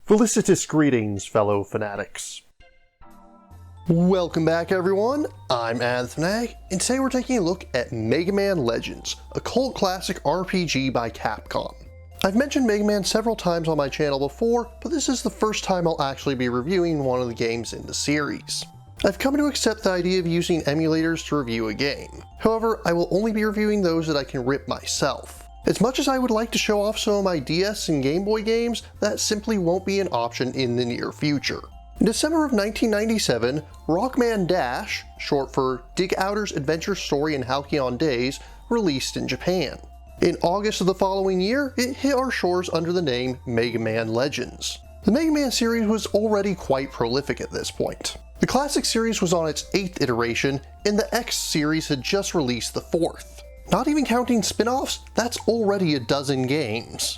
Felicitous greetings, fellow fanatics. Welcome back, everyone. I'm Anthony, and today we're taking a look at Mega Man Legends, a cult classic RPG by Capcom. I've mentioned Mega Man several times on my channel before, but this is the first time I'll actually be reviewing one of the games in the series. I've come to accept the idea of using emulators to review a game. However, I will only be reviewing those that I can rip myself. As much as I would like to show off some of my DS and Game Boy games, that simply won't be an option in the near future. In December of 1997, Rockman Dash, short for Dig Outer's Adventure Story in Halcyon Days, released in Japan. In August of the following year, it hit our shores under the name Mega Man Legends. The Mega Man series was already quite prolific at this point. The classic series was on its 8th iteration, and the X series had just released the 4th. Not even counting spin-offs, that's already a dozen games.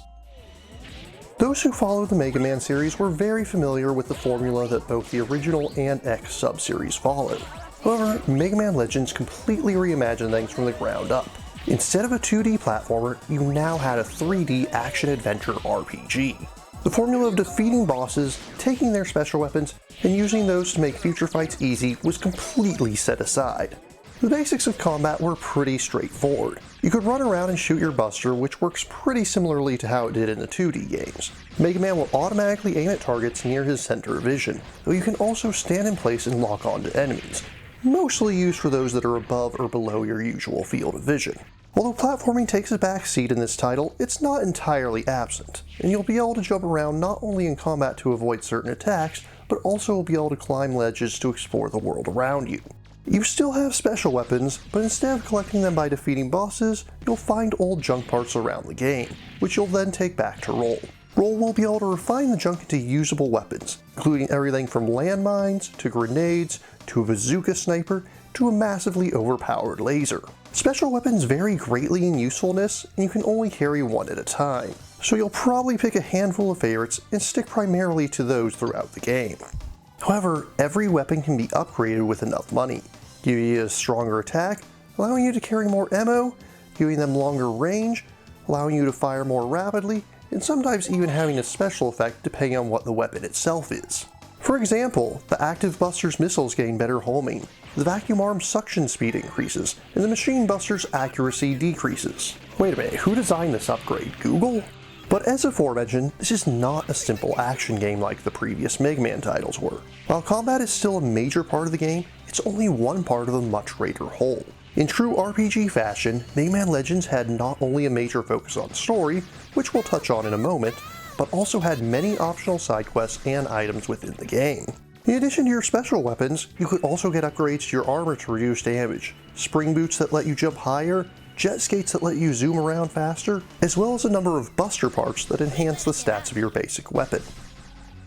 Those who follow the Mega Man series were very familiar with the formula that both the original and X sub-series followed. However, Mega Man Legends completely reimagined things from the ground up. Instead of a 2D platformer, you now had a 3D action-adventure RPG. The formula of defeating bosses, taking their special weapons, and using those to make future fights easy was completely set aside. The basics of combat were pretty straightforward. You could run around and shoot your buster, which works pretty similarly to how it did in the 2D games. Mega Man will automatically aim at targets near his center of vision, though you can also stand in place and lock onto enemies, mostly used for those that are above or below your usual field of vision. Although platforming takes a back seat in this title, it's not entirely absent, and you'll be able to jump around not only in combat to avoid certain attacks, but also will be able to climb ledges to explore the world around you. You still have special weapons, but instead of collecting them by defeating bosses, you'll find old junk parts around the game, which you'll then take back to Roll. Roll will be able to refine the junk into usable weapons, including everything from landmines, to grenades, to a bazooka sniper, to a massively overpowered laser. Special weapons vary greatly in usefulness, and you can only carry one at a time, so you'll probably pick a handful of favorites and stick primarily to those throughout the game. However, every weapon can be upgraded with enough money, giving you a stronger attack, allowing you to carry more ammo, giving them longer range, allowing you to fire more rapidly, and sometimes even having a special effect depending on what the weapon itself is. For example, the Active Buster's missiles gain better homing, the Vacuum Arm's suction speed increases, and the Machine Buster's accuracy decreases. Wait a minute, who designed this upgrade? Google? But as aforementioned, this is not a simple action game like the previous Mega Man titles were. While combat is still a major part of the game, it's only one part of a much greater whole. In true RPG fashion, Mega Man Legends had not only a major focus on story, which we'll touch on in a moment, but also had many optional side quests and items within the game. In addition to your special weapons, you could also get upgrades to your armor to reduce damage, spring boots that let you jump higher, jet skates that let you zoom around faster, as well as a number of buster parts that enhance the stats of your basic weapon.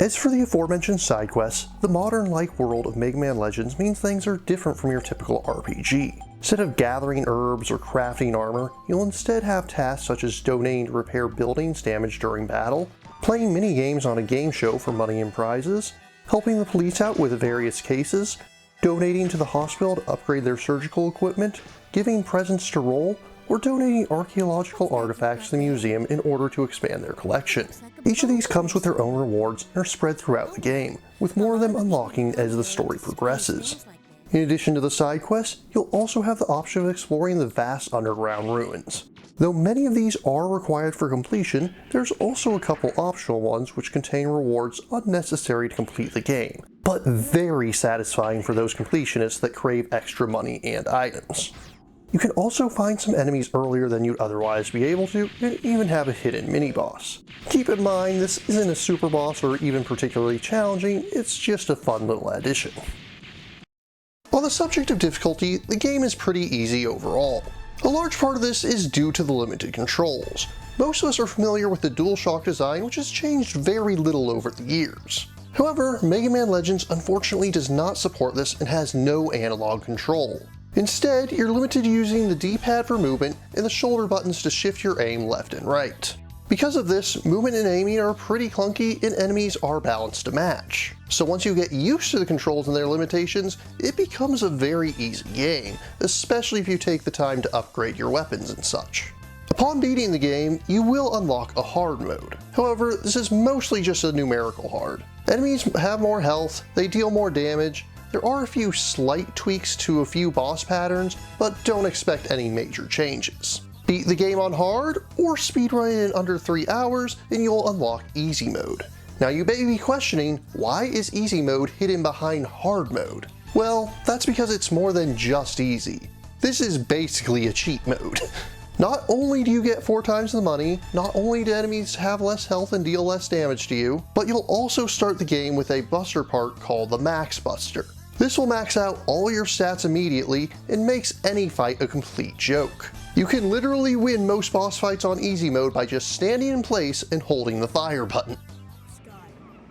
As for the aforementioned side quests, the modern-like world of Mega Man Legends means things are different from your typical RPG. Instead of gathering herbs or crafting armor, you'll instead have tasks such as donating to repair buildings damaged during battle, playing mini-games on a game show for money and prizes, helping the police out with various cases, donating to the hospital to upgrade their surgical equipment, giving presents to Roll, or donating archaeological artifacts to the museum in order to expand their collection. Each of these comes with their own rewards and are spread throughout the game, with more of them unlocking as the story progresses. In addition to the side quests, you'll also have the option of exploring the vast underground ruins. Though many of these are required for completion, there's also a couple optional ones which contain rewards unnecessary to complete the game, but very satisfying for those completionists that crave extra money and items. You can also find some enemies earlier than you'd otherwise be able to, and even have a hidden mini-boss. Keep in mind, this isn't a super boss or even particularly challenging, it's just a fun little addition. On the subject of difficulty, the game is pretty easy overall. A large part of this is due to the limited controls. Most of us are familiar with the DualShock design, which has changed very little over the years. However, Mega Man Legends unfortunately does not support this and has no analog control. Instead, you're limited to using the D-pad for movement and the shoulder buttons to shift your aim left and right. Because of this, movement and aiming are pretty clunky and enemies are balanced to match. So once you get used to the controls and their limitations, it becomes a very easy game, especially if you take the time to upgrade your weapons and such. Upon beating the game, you will unlock a hard mode. However, this is mostly just a numerical hard. Enemies have more health, they deal more damage. There are a few slight tweaks to a few boss patterns, but don't expect any major changes. Beat the game on hard, or speedrun it in under 3 hours, and you'll unlock easy mode. Now you may be questioning, why is easy mode hidden behind hard mode? Well, that's because it's more than just easy. This is basically a cheat mode. Not only do you get 4 times the money, not only do enemies have less health and deal less damage to you, but you'll also start the game with a buster part called the Max Buster. This will max out all your stats immediately and makes any fight a complete joke. You can literally win most boss fights on easy mode by just standing in place and holding the fire button.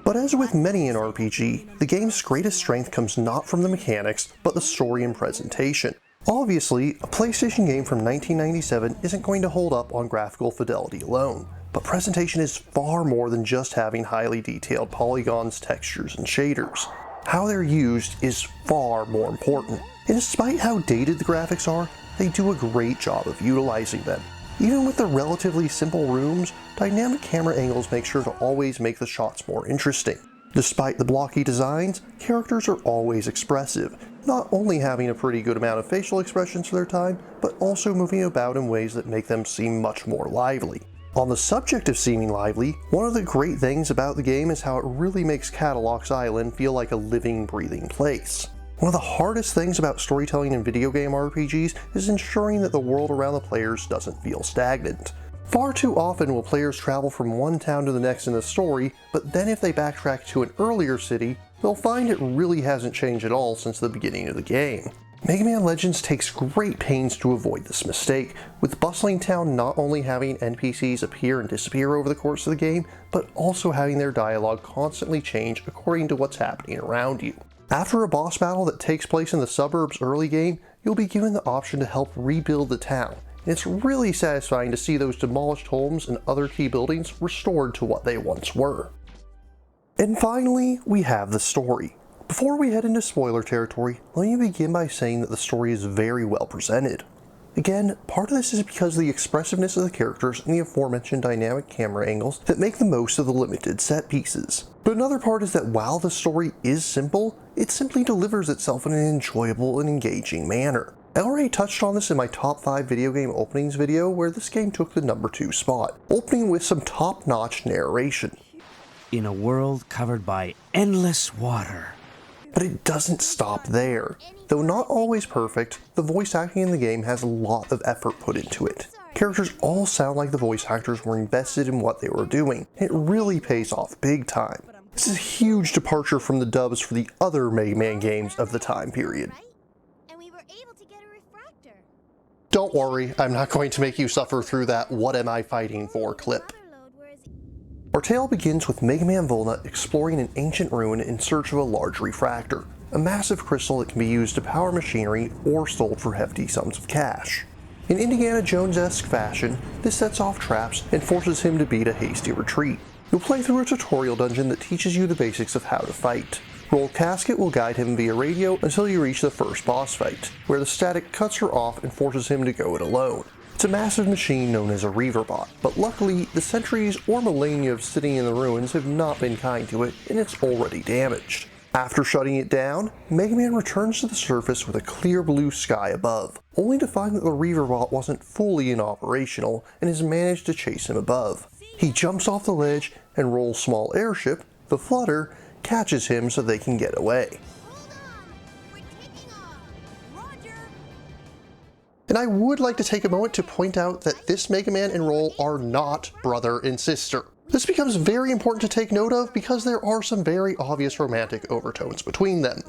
But as with many in RPG, the game's greatest strength comes not from the mechanics, but the story and presentation. Obviously, a PlayStation game from 1997 isn't going to hold up on graphical fidelity alone, but presentation is far more than just having highly detailed polygons, textures, and shaders. How they're used is far more important, and despite how dated the graphics are, they do a great job of utilizing them. Even with the relatively simple rooms, dynamic camera angles make sure to always make the shots more interesting. Despite the blocky designs, characters are always expressive, not only having a pretty good amount of facial expressions for their time, but also moving about in ways that make them seem much more lively. On the subject of seeming lively, one of the great things about the game is how it really makes Catalog's Island feel like a living, breathing place. One of the hardest things about storytelling in video game RPGs is ensuring that the world around the players doesn't feel stagnant. Far too often will players travel from one town to the next in the story, but then if they backtrack to an earlier city, they'll find it really hasn't changed at all since the beginning of the game. Mega Man Legends takes great pains to avoid this mistake, with Bustling Town not only having NPCs appear and disappear over the course of the game, but also having their dialogue constantly change according to what's happening around you. After a boss battle that takes place in the suburbs early game, you'll be given the option to help rebuild the town, and it's really satisfying to see those demolished homes and other key buildings restored to what they once were. And finally, we have the story. Before we head into spoiler territory, let me begin by saying that the story is very well presented. Again, part of this is because of the expressiveness of the characters and the aforementioned dynamic camera angles that make the most of the limited set pieces. But another part is that while the story is simple, it simply delivers itself in an enjoyable and engaging manner. I already touched on this in my top 5 video game openings video, where this game took the number 2 spot, opening with some top-notch narration. In a world covered by endless water. But it doesn't stop there. Though not always perfect, the voice acting in the game has a lot of effort put into it. Characters all sound like the voice actors were invested in what they were doing. It really pays off big time. This is a huge departure from the dubs for the other Mega Man games of the time period. Don't worry, I'm not going to make you suffer through that "what am I fighting for" clip. Our tale begins with Mega Man Volna exploring an ancient ruin in search of a large refractor, a massive crystal that can be used to power machinery or sold for hefty sums of cash. In Indiana Jones-esque fashion, this sets off traps and forces him to beat a hasty retreat. You'll play through a tutorial dungeon that teaches you the basics of how to fight. Roll Casket will guide him via radio until you reach the first boss fight, where the static cuts her off and forces him to go it alone. It's a massive machine known as a Reaverbot, but luckily the centuries or millennia of sitting in the ruins have not been kind to it, and it's already damaged. After shutting it down, Mega Man returns to the surface with a clear blue sky above, only to find that the Reaverbot wasn't fully inoperational and has managed to chase him above. He jumps off the ledge and Roll's small airship, the Flutter, catches him so they can get away. And I would like to take a moment to point out that this Mega Man and Roll are not brother and sister. This becomes very important to take note of because there are some very obvious romantic overtones between them.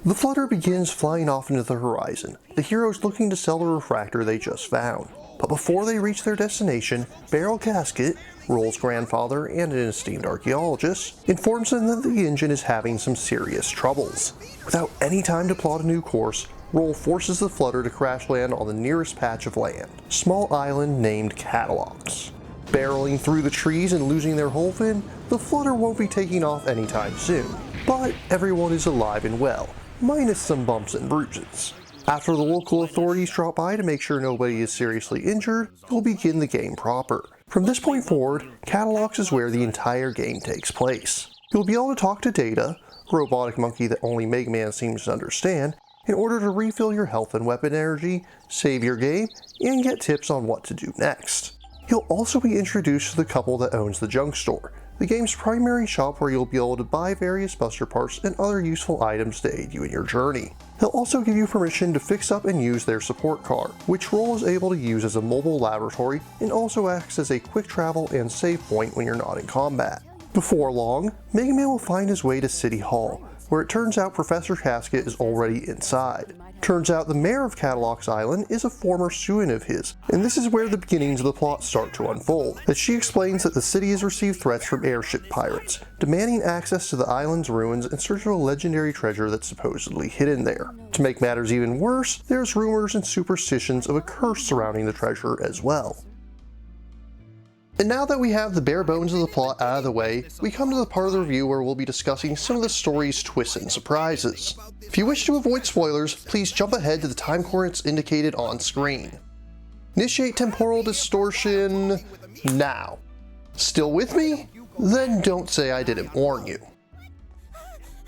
The Flutter begins flying off into the horizon, the heroes looking to sell the refractor they just found. But before they reach their destination, Barrel Casket, Roll's grandfather and an esteemed archaeologist, informs them that the engine is having some serious troubles. Without any time to plot a new course, Roll forces the Flutter to crash land on the nearest patch of land, a small island named Catalogs. Barreling through the trees and losing their whole fin, the Flutter won't be taking off anytime soon. But everyone is alive and well, minus some bumps and bruises. After the local authorities drop by to make sure nobody is seriously injured, you'll begin the game proper. From this point forward, Catalogs is where the entire game takes place. You'll be able to talk to Data, a robotic monkey that only Mega Man seems to understand, in order to refill your health and weapon energy, save your game, and get tips on what to do next. You'll also be introduced to the couple that owns the junk store, the game's primary shop where you'll be able to buy various buster parts and other useful items to aid you in your journey. They'll also give you permission to fix up and use their support car, which Roll is able to use as a mobile laboratory and also acts as a quick travel and save point when you're not in combat. Before long, Mega Man will find his way to City Hall, where it turns out Professor Casket is already inside. Turns out the mayor of Catalogs Island is a former student of his, and this is where the beginnings of the plot start to unfold, as she explains that the city has received threats from airship pirates, demanding access to the island's ruins in search of a legendary treasure that's supposedly hidden there. To make matters even worse, there's rumors and superstitions of a curse surrounding the treasure as well. And now that we have the bare bones of the plot out of the way, we come to the part of the review where we'll be discussing some of the story's twists and surprises. If you wish to avoid spoilers, please jump ahead to the time coordinates indicated on screen. Initiate temporal distortion now. Still with me? Then don't say I didn't warn you.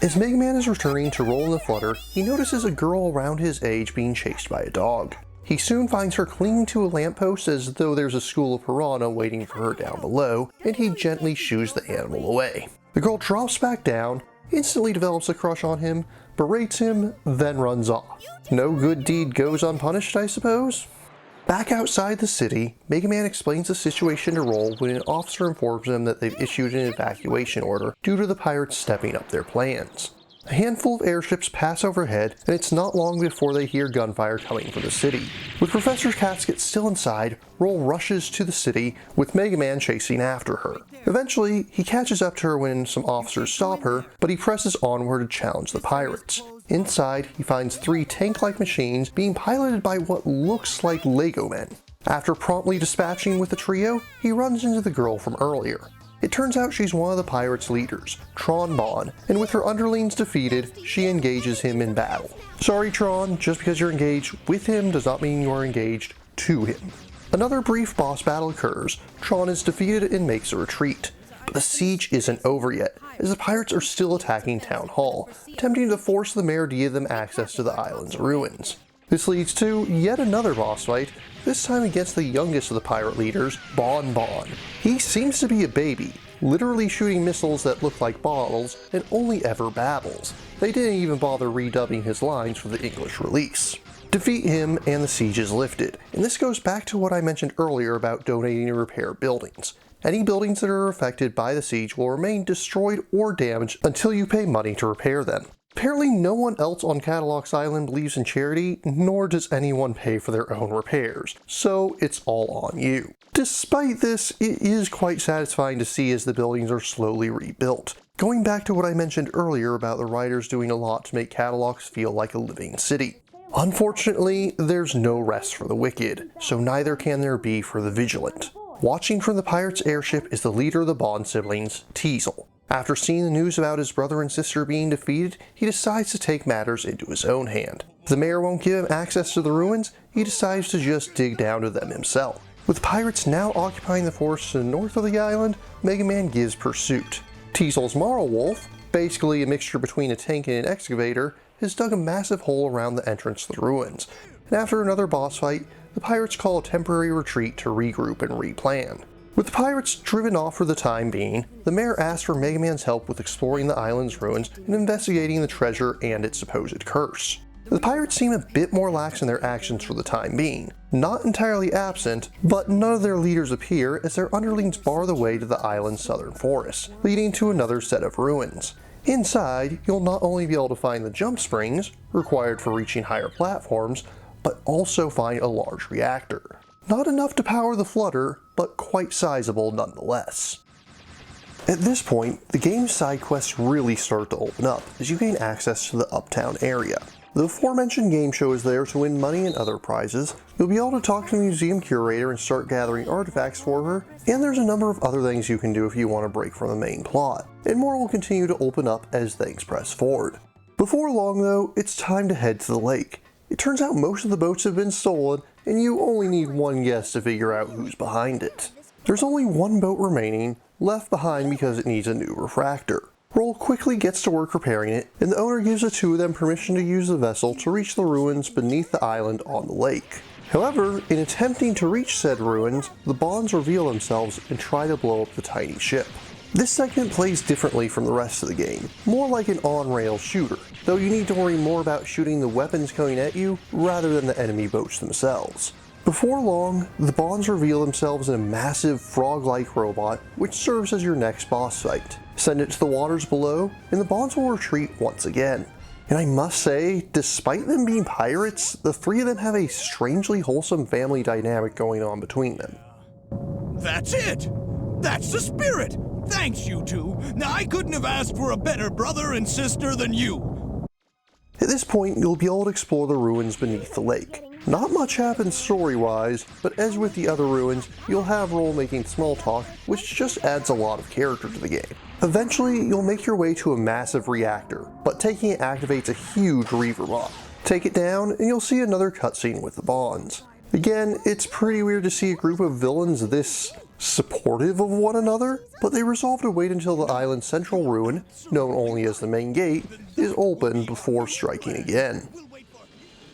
As Mega Man is returning to Roll in the Flutter, he notices a girl around his age being chased by a dog. He soon finds her clinging to a lamppost as though there's a school of piranha waiting for her down below, and he gently shoos the animal away. The girl drops back down, instantly develops a crush on him, berates him, then runs off. No good deed goes unpunished, I suppose? Back outside the city, Mega Man explains the situation to Roll when an officer informs him that they've issued an evacuation order due to the pirates stepping up their plans. A handful of airships pass overhead, and it's not long before they hear gunfire coming from the city. With Professor Casket still inside, Roll rushes to the city, with Mega Man chasing after her. Eventually, he catches up to her when some officers stop her, but he presses onward to challenge the pirates. Inside, he finds 3 tank-like machines being piloted by what looks like Lego men. After promptly dispatching with the trio, he runs into the girl from earlier. It turns out she's one of the pirates' leaders, Tron Bon, and with her underlings defeated, she engages him in battle. Sorry Tron, just because you're engaged with him does not mean you are engaged to him. Another brief boss battle occurs, Tron is defeated and makes a retreat. But the siege isn't over yet, as the pirates are still attacking Town Hall, attempting to force the mayor to give them access to the island's ruins. This leads to yet another boss fight, this time against the youngest of the pirate leaders, Bon Bon. He seems to be a baby, literally shooting missiles that look like bottles and only ever babbles. They didn't even bother redubbing his lines for the English release. Defeat him and the siege is lifted, and this goes back to what I mentioned earlier about donating to repair buildings. Any buildings that are affected by the siege will remain destroyed or damaged until you pay money to repair them. Apparently no one else on Catalogs Island believes in charity, nor does anyone pay for their own repairs, so it's all on you. Despite this, it is quite satisfying to see as the buildings are slowly rebuilt. Going back to what I mentioned earlier about the writers doing a lot to make Catalogs feel like a living city. Unfortunately, there's no rest for the wicked, so neither can there be for the vigilant. Watching from the pirate's airship is the leader of the Bond siblings, Teasel. After seeing the news about his brother and sister being defeated, he decides to take matters into his own hand. If the mayor won't give him access to the ruins, he decides to just dig down to them himself. With pirates now occupying the forests to the north of the island, Mega Man gives pursuit. Teasel's Marl Wolf, basically a mixture between a tank and an excavator, has dug a massive hole around the entrance to the ruins, and after another boss fight, the pirates call a temporary retreat to regroup and replan. With the pirates driven off for the time being, the mayor asks for Mega Man's help with exploring the island's ruins and investigating the treasure and its supposed curse. The pirates seem a bit more lax in their actions for the time being. Not entirely absent, but none of their leaders appear as their underlings bar the way to the island's southern forests, leading to another set of ruins. Inside, you'll not only be able to find the jump springs, required for reaching higher platforms, but also find a large reactor. Not enough to power the Flutter, but quite sizable nonetheless. At this point, the game's side quests really start to open up as you gain access to the Uptown area. The aforementioned game show is there to win money and other prizes, you'll be able to talk to the museum curator and start gathering artifacts for her, and there's a number of other things you can do if you want to break from the main plot, and more will continue to open up as things press forward. Before long though, it's time to head to the lake. it turns out most of the boats have been stolen, and you only need one guess to figure out who's behind it. There's only one boat remaining, left behind because it needs a new refractor. Roll quickly gets to work repairing it, and the owner gives the two of them permission to use the vessel to reach the ruins beneath the island on the lake. However, in attempting to reach said ruins, the Bonds reveal themselves and try to blow up the tiny ship. This segment plays differently from the rest of the game, more like an on-rail shooter, though you need to worry more about shooting the weapons coming at you rather than the enemy boats themselves. Before long, the Bonds reveal themselves in a massive frog-like robot which serves as your next boss fight. Send it to the waters below, and the Bonds will retreat once again. And I must say, despite them being pirates, the three of them have a strangely wholesome family dynamic going on between them. That's it! That's the spirit! Thanks, you two! Now, I couldn't have asked for a better brother and sister than you! At this point, you'll be able to explore the ruins beneath the lake. Not much happens story-wise, but as with the other ruins, you'll have role-making small talk, which just adds a lot of character to the game. Eventually, you'll make your way to a massive reactor, but taking it activates a huge Reaver mod. Take it down, and you'll see another cutscene with the Bonds. Again, it's pretty weird to see a group of villains this supportive of one another, but they resolve to wait until the island's central ruin, known only as the main gate, is open before striking again.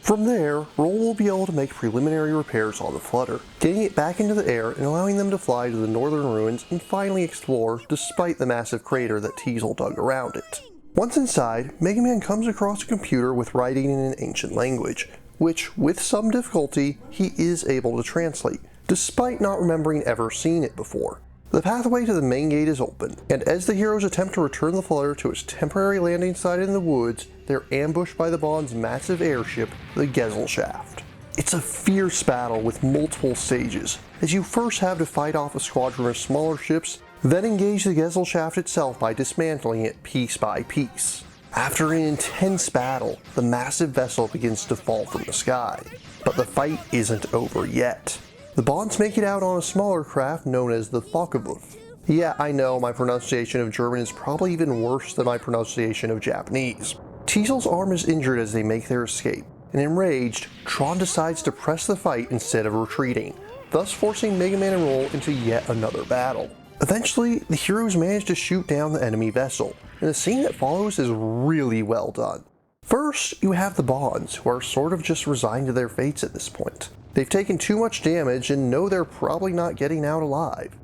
From there, Roll will be able to make preliminary repairs on the Flutter, getting it back into the air and allowing them to fly to the northern ruins and finally explore despite the massive crater that Teasel dug around it. Once inside, Mega Man comes across a computer with writing in an ancient language, which, with some difficulty, he is able to translate, despite not remembering ever seeing it before. The pathway to the main gate is open, and as the heroes attempt to return the Flutter to its temporary landing site in the woods, they're ambushed by the Bond's massive airship, the Gesellschaft. It's a fierce battle with multiple stages, as you first have to fight off a squadron of smaller ships, then engage the Gesellschaft itself by dismantling it piece by piece. After an intense battle, the massive vessel begins to fall from the sky, but the fight isn't over yet. The Bonds make it out on a smaller craft known as the Focke-Wulf. Yeah, I know, my pronunciation of German is probably even worse than my pronunciation of Japanese. Teasel's arm is injured as they make their escape, and enraged, Tron decides to press the fight instead of retreating, thus forcing Mega Man and Roll into yet another battle. Eventually, the heroes manage to shoot down the enemy vessel, and the scene that follows is really well done. First, you have the Bonds, who are sort of just resigned to their fates at this point. They've taken too much damage and know they're probably not getting out alive.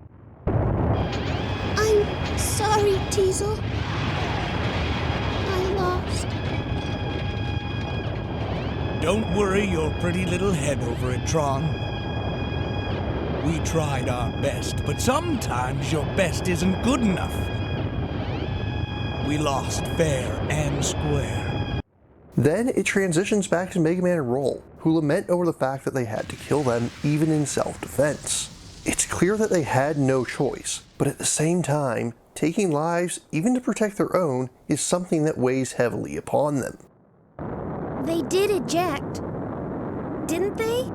I'm sorry, Teasel. I lost. Don't worry your pretty little head over it, Tron. We tried our best, but sometimes your best isn't good enough. We lost fair and square. Then it transitions back to Mega Man and Roll, who lament over the fact that they had to kill them even in self-defense. It's clear that they had no choice, but at the same time, taking lives, even to protect their own, is something that weighs heavily upon them. They did eject, didn't they?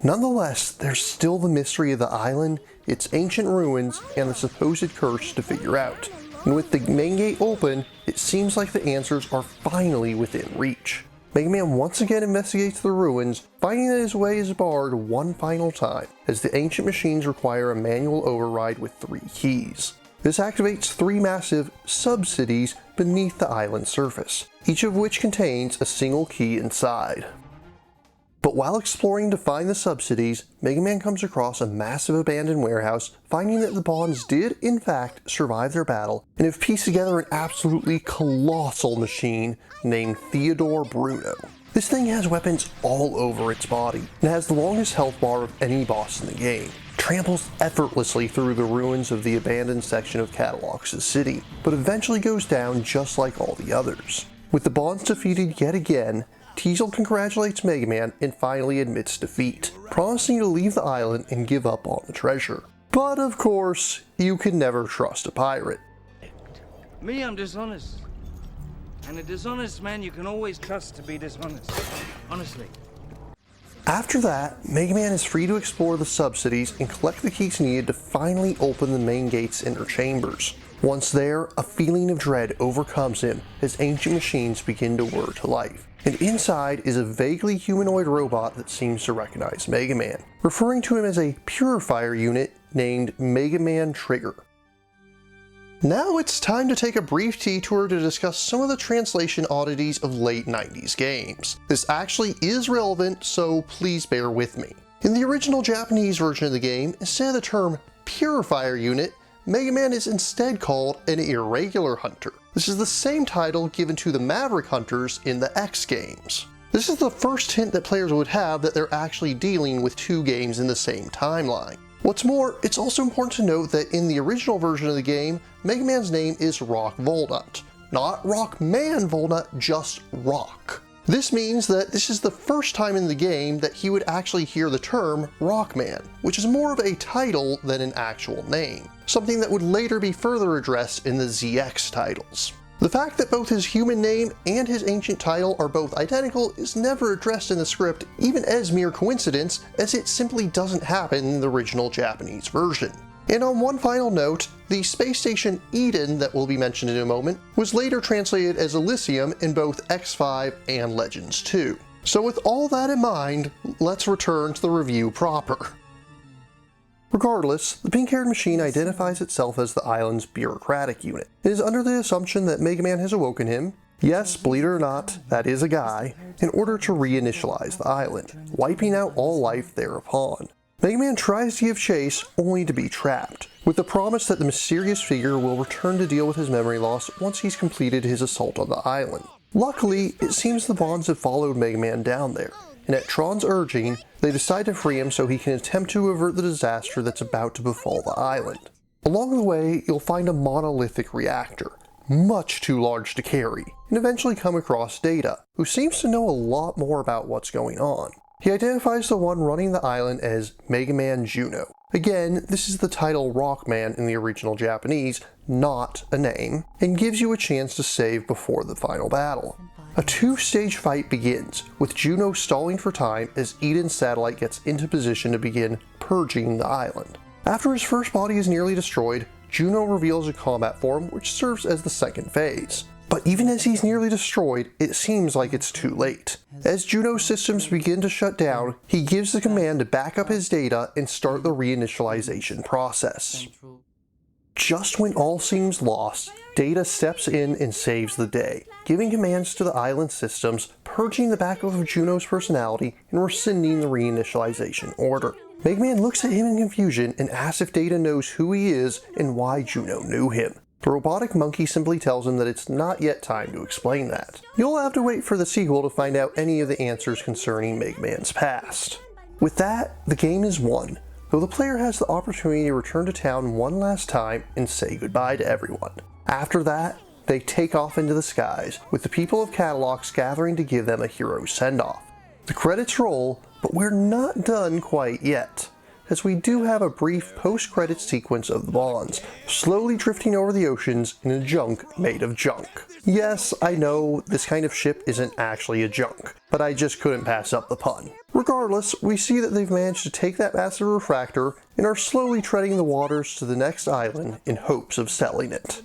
Nonetheless, there's still the mystery of the island, its ancient ruins, and the supposed curse to figure out. And with the main gate open, it seems like the answers are finally within reach. Mega Man once again investigates the ruins, finding that his way is barred one final time, as the ancient machines require a manual override with 3 keys. This activates 3 massive sub-cities beneath the island's surface, each of which contains a single key inside. But while exploring to find the sub-cities, Mega Man comes across a massive abandoned warehouse, finding that the Bonds did, in fact, survive their battle, and have pieced together an absolutely colossal machine named Theodore Bruno. This thing has weapons all over its body, and has the longest health bar of any boss in the game. Tramples effortlessly through the ruins of the abandoned section of Catalogs' city, but eventually goes down just like all the others. With the Bonds defeated yet again, Teasel congratulates Mega Man and finally admits defeat, promising to leave the island and give up on the treasure. But of course, you can never trust a pirate. Me, I'm dishonest. And a dishonest man you can always trust to be dishonest. Honestly. After that, Mega Man is free to explore the sub-cities and collect the keys needed to finally open the main gate's inner chambers. Once there, a feeling of dread overcomes him as ancient machines begin to whir to life, and inside is a vaguely humanoid robot that seems to recognize Mega Man, referring to him as a purifier unit named Mega Man Trigger. Now it's time to take a brief detour to discuss some of the translation oddities of late 90s games. This actually is relevant, so please bear with me. In the original Japanese version of the game, instead of the term purifier unit, Mega Man is instead called an irregular hunter. This is the same title given to the Maverick Hunters in the X games. This is the first hint that players would have that they're actually dealing with two games in the same timeline. What's more, it's also important to note that in the original version of the game, Mega Man's name is Rock Volnut. Not Rockman Volnut, just Rock. This means that this is the first time in the game that he would actually hear the term Rockman, which is more of a title than an actual name, something that would later be further addressed in the ZX titles. The fact that both his human name and his ancient title are both identical is never addressed in the script, even as mere coincidence, as it simply doesn't happen in the original Japanese version. And on one final note, the space station Eden that will be mentioned in a moment was later translated as Elysium in both X5 and Legends 2. So with all that in mind, let's return to the review proper. Regardless, the pink-haired machine identifies itself as the island's bureaucratic unit. It is under the assumption that Mega Man has awoken him, yes, believe it or not, that is a guy, in order to reinitialize the island, wiping out all life thereupon. Mega Man tries to give chase, only to be trapped, with the promise that the mysterious figure will return to deal with his memory loss once he's completed his assault on the island. Luckily, it seems the Bonds have followed Mega Man down there, and at Tron's urging, they decide to free him so he can attempt to avert the disaster that's about to befall the island. Along the way, you'll find a monolithic reactor, much too large to carry, and eventually come across Data, who seems to know a lot more about what's going on. He identifies the one running the island as Mega Man Juno. Again, this is the title Rockman in the original Japanese, not a name, and gives you a chance to save before the final battle. A two-stage fight begins, with Juno stalling for time as Eden's satellite gets into position to begin purging the island. After his first body is nearly destroyed, Juno reveals a combat form which serves as the second phase. But even as he's nearly destroyed, it seems like it's too late. As Juno's systems begin to shut down, he gives the command to back up his data and start the reinitialization process. Just when all seems lost, Data steps in and saves the day, giving commands to the island systems, purging the backup of Juno's personality, and rescinding the reinitialization order. Mega Man looks at him in confusion and asks if Data knows who he is and why Juno knew him. The robotic monkey simply tells him that it's not yet time to explain that. You'll have to wait for the sequel to find out any of the answers concerning Mega Man's past. With that, the game is won, though the player has the opportunity to return to town one last time and say goodbye to everyone. After that, they take off into the skies, with the people of Catalox gathering to give them a hero send-off. The credits roll, but we're not done quite yet, as we do have a brief post-credits sequence of the Bonds, slowly drifting over the oceans in a junk made of junk. Yes, I know this kind of ship isn't actually a junk, but I just couldn't pass up the pun. Regardless, we see that they've managed to take that massive refractor and are slowly treading the waters to the next island in hopes of selling it.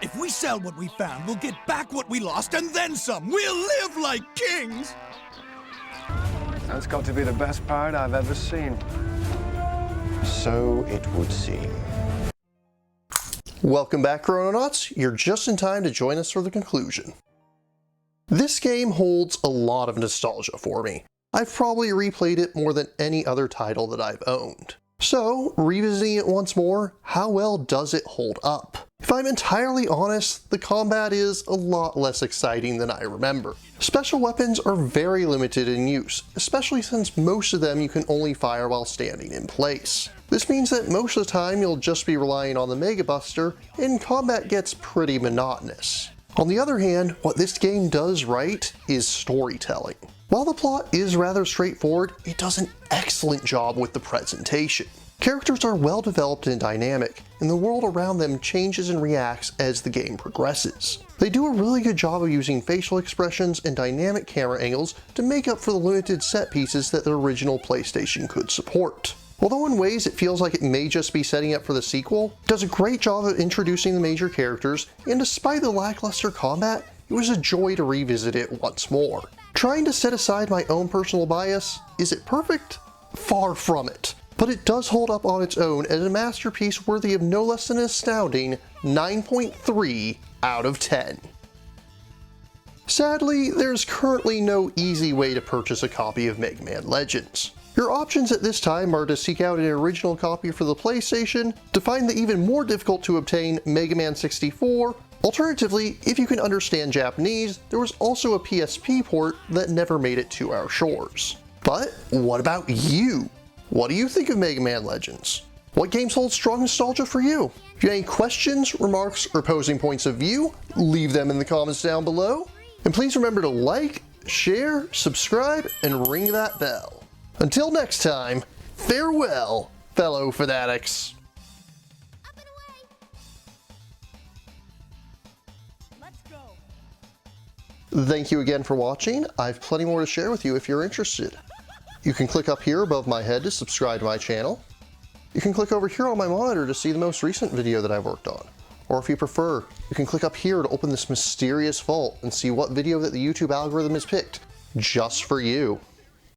If we sell what we found, we'll get back what we lost and then some. We'll live like kings! That's got to be the best pirate I've ever seen. So it would seem. Welcome back, Chrononauts. You're just in time to join us for the conclusion. This game holds a lot of nostalgia for me. I've probably replayed it more than any other title that I've owned. So, revisiting it once more, how well does it hold up? If I'm entirely honest, the combat is a lot less exciting than I remember. Special weapons are very limited in use, especially since most of them you can only fire while standing in place. This means that most of the time you'll just be relying on the Mega Buster, and combat gets pretty monotonous. On the other hand, what this game does right is storytelling. While the plot is rather straightforward, it does an excellent job with the presentation. Characters are well developed and dynamic, and the world around them changes and reacts as the game progresses. They do a really good job of using facial expressions and dynamic camera angles to make up for the limited set pieces that the original PlayStation could support. Although in ways it feels like it may just be setting up for the sequel, it does a great job of introducing the major characters, and despite the lackluster combat, it was a joy to revisit it once more. Trying to set aside my own personal bias, is it perfect? Far from it. But it does hold up on its own as a masterpiece worthy of no less than an astounding 9.3 out of 10. Sadly, there's currently no easy way to purchase a copy of Mega Man Legends. Your options at this time are to seek out an original copy for the PlayStation, to find the even more difficult to obtain Mega Man 64, alternatively, if you can understand Japanese, there was also a PSP port that never made it to our shores. But what about you? What do you think of Mega Man Legends? What games hold strong nostalgia for you? If you have any questions, remarks, or opposing points of view, leave them in the comments down below. And please remember to like, share, subscribe, and ring that bell. Until next time, farewell, fellow fanatics. Thank you again for watching. I have plenty more to share with you if you're interested. You can click up here above my head to subscribe to my channel. You can click over here on my monitor to see the most recent video that I've worked on. Or if you prefer, you can click up here to open this mysterious vault and see what video that the YouTube algorithm has picked just for you.